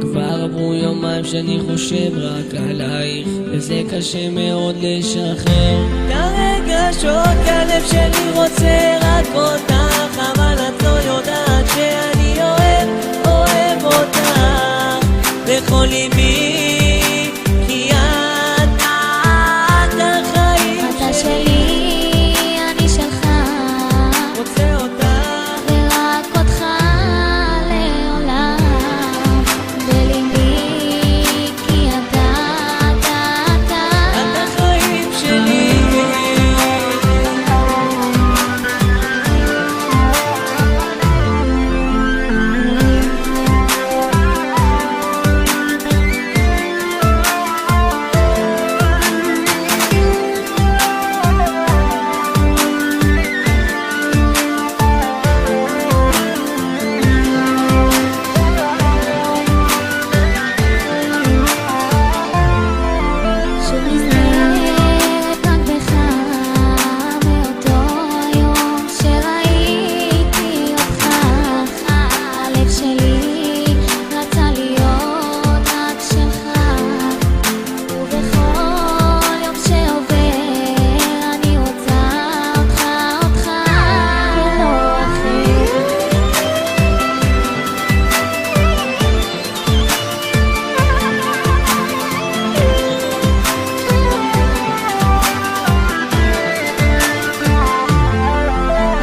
כבר עברו יומיים שאני חושב רק עלייך, וזה קשה מאוד לשחרר את הרגשות, הלב שלי רוצה רק אותך, אבל את לא יודעת שאני אוהב אותך בכל ליבי, כי את החיים אתה שלי, אני שלך, רוצה אותך ורק אותך לעולם בליבי, כי אתה החיים שלי. שנזכרת רק בך, מאותו יום שראיתי אותך, הלב שלי רצה להיות רק שלך, ובכל יום שעובר אני רוצה אותך ולא אחר.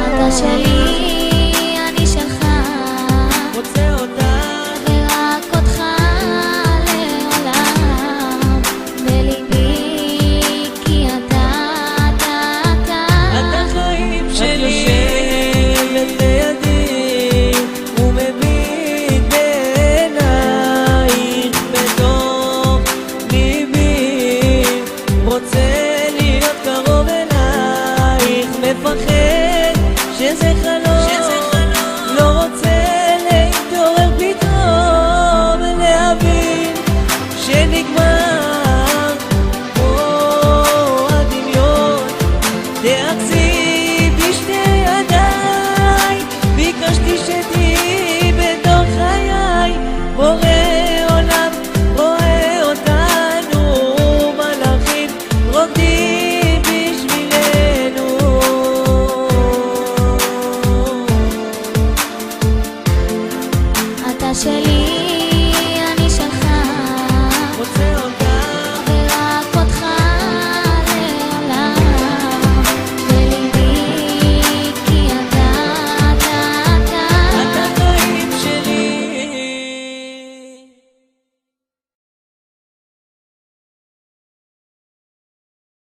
אתה שלי, אני שלך, רוצה אותך ורק אותך לעולם בליבי, כי אתה החיים שלי. את יושבת לידי ומביט בעינייך בתוך ליבי, רוצה להיות קרוב אלייך, מפחד שזה חלום, לא רוצה להתעורר פתאום, להבין שנגמר הדמיון, תאחזי בשתי ידיי, ביקשתי שתהיי